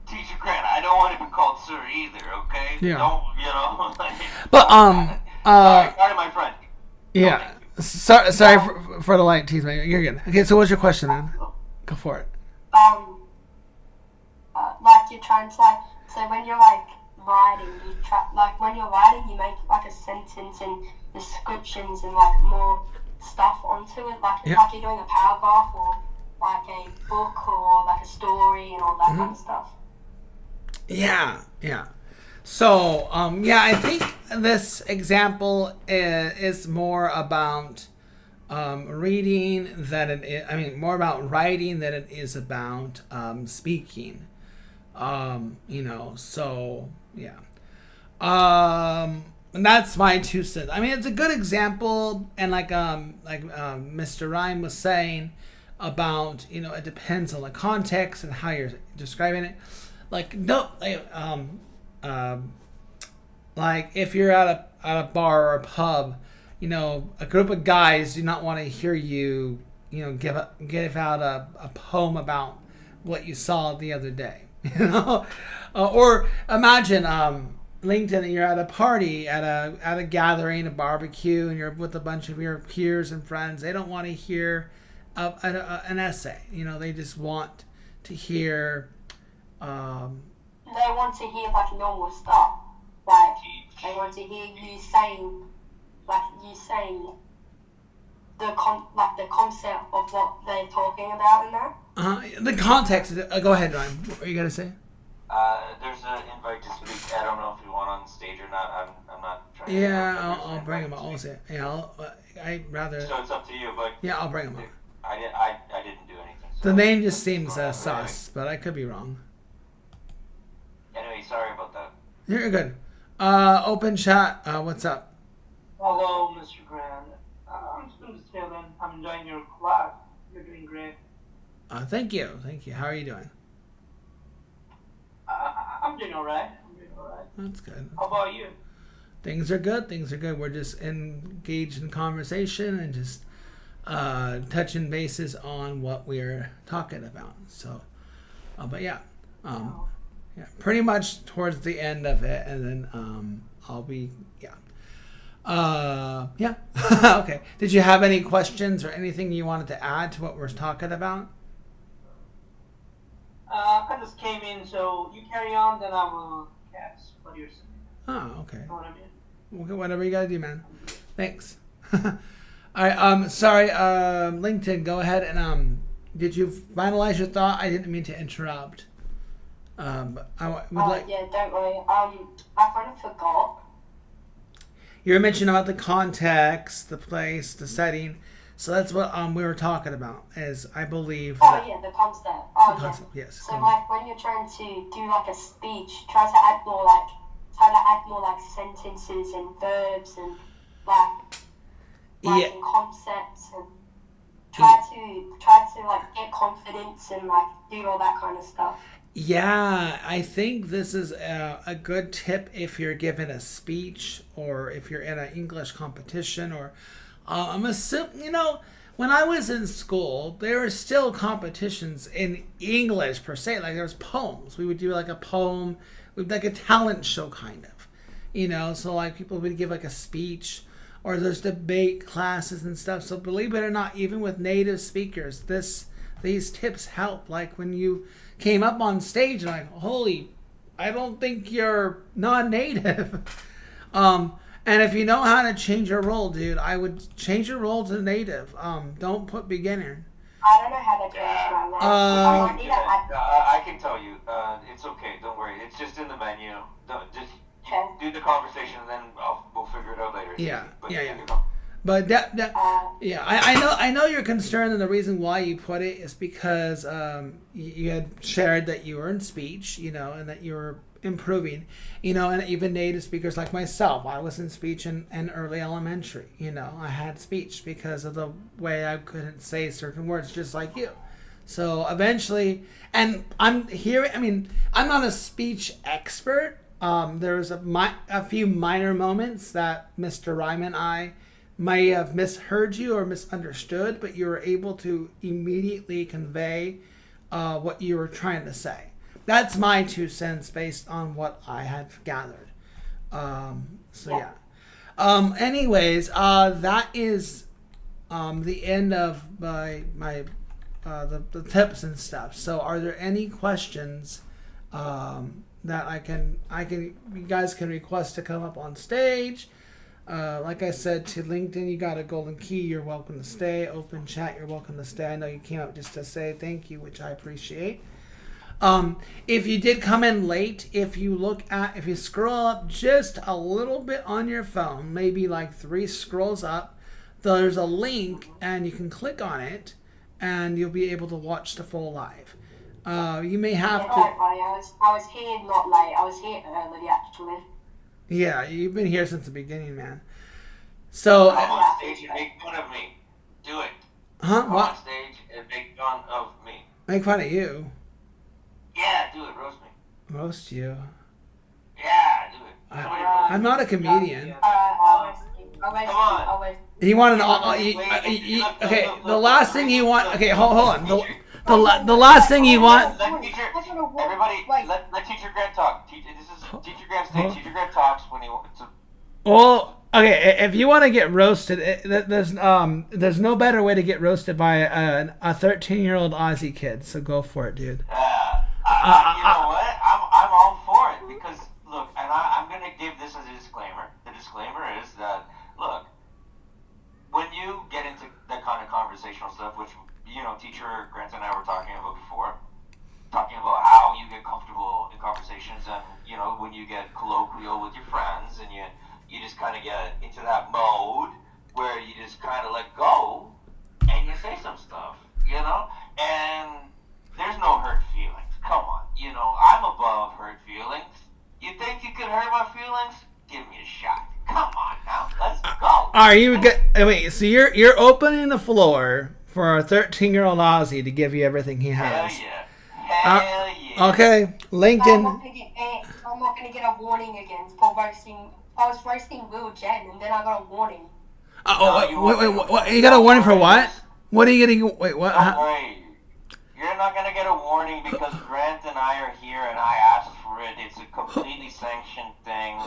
Teacher Grant. I don't want to be called sir either. Okay. Yeah. Don't, you know. But sorry, my friend. Yeah. Sorry for the light tease, man. You're good. Okay, so what's your question, man? Go for it. Like you're trying to like, so when you're like writing, when you're writing, you make like a sentence and descriptions and like more stuff onto it, like like you're doing a paragraph or like a book or like a story and all that kind of stuff. Yeah. So, I think this example is more about reading than it is. I mean, more about writing than it is about speaking. So yeah. And that's my 2 cents. I mean, it's a good example, and like Mr. Ryan was saying about, it depends on the context and how you're describing it. Like like if you're at a bar or a pub, a group of guys do not want to hear you, give out a poem about what you saw the other day, or imagine LinkedIn, you're at a party, at a gathering, a barbecue, and you're with a bunch of your peers and friends. They don't want to hear an essay. They just want to hear. They want to hear like normal stuff. Like they want to hear you saying the concept of what they're talking about in that. The context. Go ahead, Ryan. What are you gonna say? There's an invite to speak. I don't know if you want on stage or not. I'm not trying. Yeah, I'll bring him up. I'll say. Yeah, I'd rather. So it's up to you, but. Yeah, I'll bring him up. I didn't do anything. So the name just seems sus, but I could be wrong. Anyway, sorry about that. You're good. Open chat. What's up? Hello, Mr. Grant. I'm student Dylan. I'm enjoying your class. You're doing great. Thank you. How are you doing? I'm doing alright. That's good. How about you? Things are good. We're just engaged in conversation and just touching bases on what we're talking about. So, but yeah, pretty much towards the end of it, and then I'll be okay. Did you have any questions or anything you wanted to add to what we're talking about? I just came in, so you carry on, then I will catch what you're saying. Oh, okay. You know what I mean? Okay, whatever you gotta do, man. Thanks. All right. Sorry. LinkedIn. Go ahead and did you finalize your thought? I didn't mean to interrupt. But I would like. Yeah, don't worry. I kind of forgot. You were mentioning about the context, the place, the setting. So that's what we were talking about, is I believe. The concept. The concept, yes. So like when you're trying to do like a speech, try to add more like sentences and verbs and like concepts, and try to like get confidence and like do all that kind of stuff. Yeah, I think this is a good tip if you're giving a speech or if you're in an English competition or I'm assuming, when I was in school, there were still competitions in English per se. Like there was poems. We would do like a poem, like a talent show kind of, so like people would give like a speech, or there's debate classes and stuff. So believe it or not, even with native speakers, these tips help. Like when you came up on stage and like, holy, I don't think you're non-native. And if you know how to change your role, dude, I would change your role to native. Don't put beginner. I don't know how to change my role. I can tell you. It's okay. Don't worry. It's just in the menu. Just do the conversation, and then we'll figure it out later. Yeah. But yeah, I know you're concerned, and the reason why you put it is because you had shared that you were in speech, and that you were improving, and even native speakers like myself. I was in speech in early elementary. I had speech because of the way I couldn't say certain words, just like you. So eventually, and I'm here. I mean, I'm not a speech expert. There's a few minor moments that Mr. Ryman and I may have misheard you or misunderstood, but you were able to immediately convey what you were trying to say. That's my 2 cents based on what I had gathered. Yeah. Anyways, that is the end of my the tips and stuff. So, are there any questions that I can you guys can request to come up on stage? Like I said, to LinkedIn, you got a golden key. You're welcome to stay. Open chat, you're welcome to stay. I know you came up just to say thank you, which I appreciate. If you did come in late, if you scroll up just a little bit on your phone, maybe like 3 scrolls up, there's a link and you can click on it and you'll be able to watch the full live. You may have to. I was here not late. I was here early actually. Yeah, you've been here since the beginning, man. So. Come on stage and make fun of me. Do it. Huh? Come What? on stage and make fun of me. Make fun of you. Yeah, do it. Roast me. Roast you. Yeah, do it. I'm not a comedian. Come on. You want okay, the last thing you want. Okay, hold on. The last thing you want. Let Teacher Grant talk. This is Teacher Grant's stage. Teacher Grant talks when he wants to. Well, okay, if you want to get roasted, there's no better way to get roasted by a 13-year-old Aussie kid. So go for it, dude. You know what? I'm all for it because look, and I'm gonna give this as a disclaimer. The disclaimer is that look, when you get into that kind of conversational stuff, which Teacher Grant and I were talking about before, talking about how you get comfortable in conversations, and when you get colloquial with your friends, and you just kind of get into that mode where you just kind of let go and you say some stuff, and there's no hurt feelings. Come on, I'm above hurt feelings. You think you can hurt my feelings? Give me a shot. Come on now, let's go. Are you good? Wait, so you're opening the floor for a 13-year-old Aussie to give you everything he has? Hell yeah. Hell yeah. Okay, LinkedIn. I'm not gonna get a warning again for roasting. I was roasting 𝐿_Jen and then I got a warning. Wait, you got a warning for what? What are you getting? Wait, what? Don't worry. You're not gonna get a warning because Grant and I are here and I asked for it. It's a completely sanctioned thing.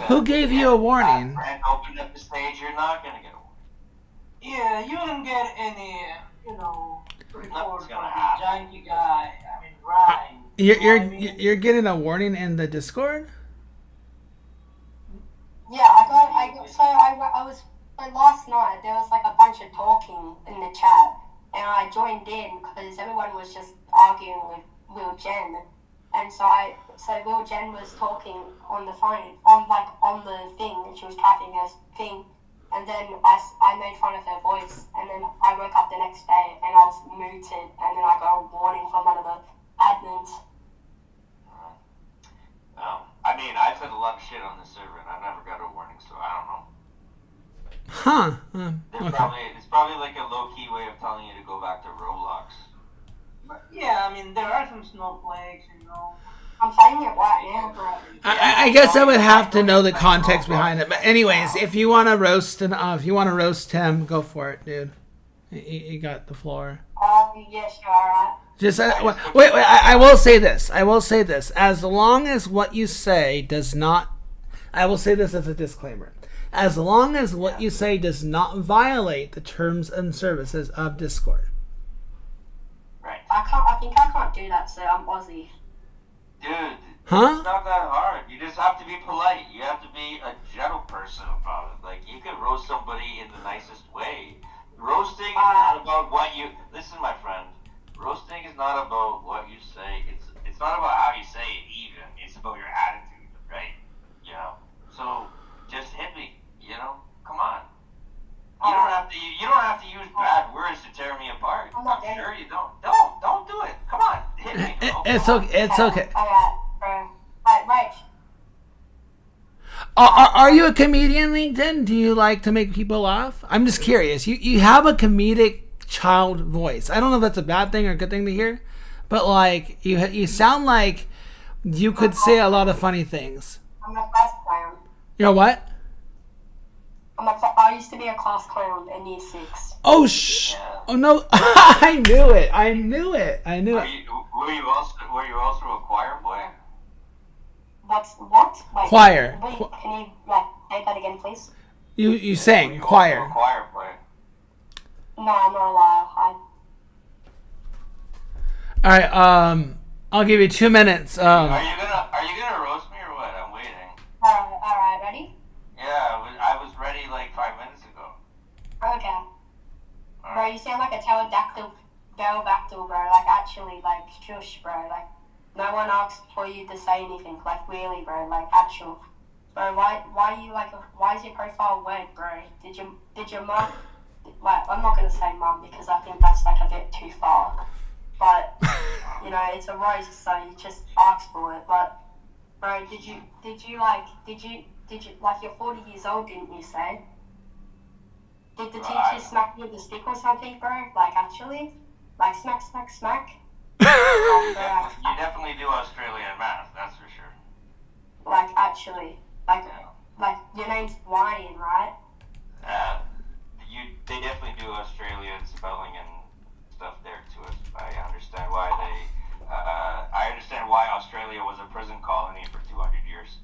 Who gave you a warning? Grant opened up the stage. You're not gonna get a warning. Yeah, you didn't get any, report Nothing's from gonna the happen. janky guy. I mean, Ryan. You're getting a warning in the Discord? Yeah, I was last night there was like a bunch of talking in the chat and I joined in because everyone was just arguing with 𝐿_Jen, and so 𝐿_Jen was talking on the phone on the thing, and she was typing her thing, and then I made fun of her voice, and then I woke up the next day and I was muted, and then I got a warning from one of the admins. I mean, I said a lot of shit on the server, and I never got a warning, so I don't know. Huh. It's probably like a low-key way of telling you to go back to Roblox. But yeah, I mean, there are some snowflakes, I'm playing it right now. I guess I would have to know the context behind it. But anyways, if you want to roast him, go for it, dude. You got the floor. Yes, you're alright. Just wait. I will say this. As long as what you say does not, I will say this as a disclaimer. As long as what you say does not violate the terms and services of Discord. Right. I think I can't do that, so I'm Aussie. Dude. Huh? It's not that hard. You just have to be polite. You have to be a gentle person about it. Like, you can roast somebody in the nicest way. Roasting is not about what you... Listen, my friend. Roasting is not about what you say. It's not about how you say it even. It's about your attitude, right? So, just hit me, come on. You It's okay. It's okay. Alright, bro. Right. Are you a comedian, LinkedIn? Do you like to make people laugh? I'm just curious. You have a comedic child voice. I don't know if that's a bad thing or a good thing to hear, but like you sound like you could say a lot of funny things. I'm a class clown. You're what? I used to be a class clown in year 6. Oh Yeah. Oh no! I knew it. I knew it. Were you also a choir boy? What? Wait, Choir. Wait, can you say that again, please? You sang Were you choir. also a choir boy? No, I'm not a liar. All right. I'll give you 2 minutes. Are you gonna roast me or what? I'm waiting. Alright, ready? Yeah, I was ready like 5 minutes ago. Okay. Bro, you sound like a pterodactyl, bro. Like, actually, like, shush, bro. Like, no one asked for you to say anything. Like, really, bro. Like, actual. Bro, why is your profile weird, bro? Did your mom, like, I'm not gonna say mom because I think that's, like, a bit too far. But, you know, it's a roast, so you just ask for it. But, bro, you're 40 years old, didn't you say? Did the teacher smack you with a stick or something, bro? Like, actually? Like, smack? You definitely do Australian math, that's for sure. Like, actually. Like, Yeah. like your name's Ryan, right? They definitely do Australian spelling and stuff there to us. I understand why I understand why Australia was a prison colony for 200 years.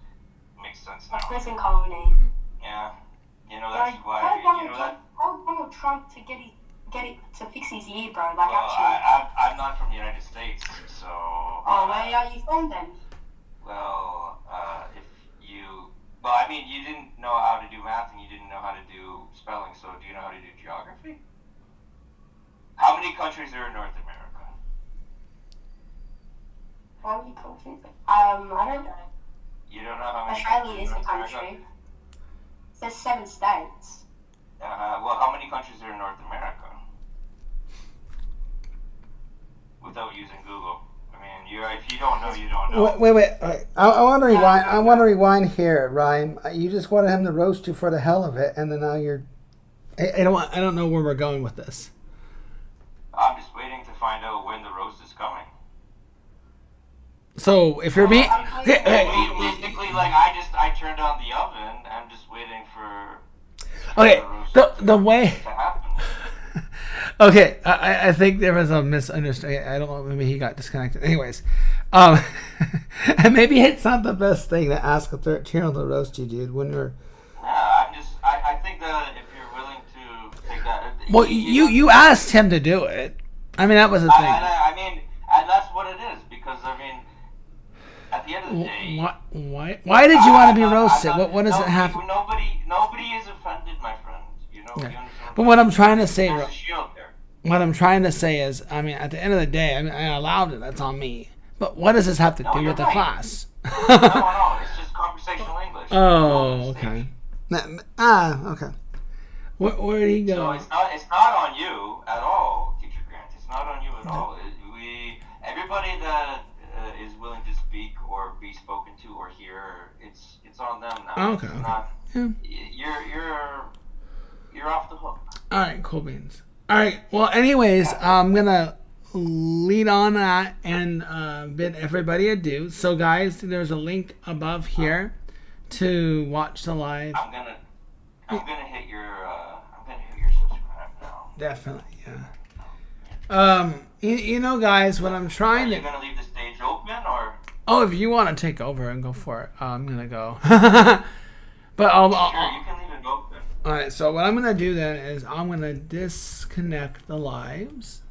Makes sense now. A prison colony. Yeah. You know Like, that's why. how You know that. Donald Trump to get it to fix his ear, bro? Like, Well, actually. I'm not from the United States, so. Oh, where are you from then? Well, I mean, you didn't know how to do math and you didn't know how to do spelling, so do you know how to do geography? How many countries are in North America? How many countries? I don't know. You don't know how many Australia countries is in a North country. America? There's 7 states. Well, how many countries are in North America? Without using Google. I mean, if you don't know, you don't know. Wait. All right. I want to rewind. I want to rewind here, Ryan. You just wanted him to roast you for the hell of it, and then now you're. I don't know where we're going with this. I'm just waiting to find out when the roast is coming. So if you're being, Basically, like I turned on the oven. I'm just waiting for. okay, the way. To happen. Okay, I think there was a misunderstanding. I don't know, maybe he got disconnected. Anyways, and maybe it's not the best thing to ask a 13-year-old to roast you, dude, when you're... Yeah, I think that if you're willing to take that... Well, you asked him to do it. I mean, that was the thing. I mean, and that's what it is, because, I mean, at the end of the day... Why did you want to be roasted? What does it have... Nobody is offended, my friend. You know, Yeah. you understand? But what I'm trying to say... There's a shield there. What I'm trying to say is, I mean, at the end of the day, I mean, I allowed it. That's on me. But what does this have to do you're with the right. class? No, it's just conversational English. Oh, okay. Okay. Where did he So go? it's not on you at all, Teacher Grant. It's not on you at all. Everybody that is willing to speak or be spoken to or hear, it's on them now. Okay. It's not, Yeah. you're off the hook. All right, cool beans. All right. Well, anyways, I'm gonna lead on that and bid everybody adieu. So, guys, there's a link above here to watch the live. I'm gonna hit your subscribe now. Definitely, yeah. You know, guys, what I'm trying Are to. you gonna leave the stage open or? Oh, if you want to take over and go for it, I'm gonna go. But Sure, you can leave it open. all right. So what I'm gonna do then is I'm gonna disconnect the lives.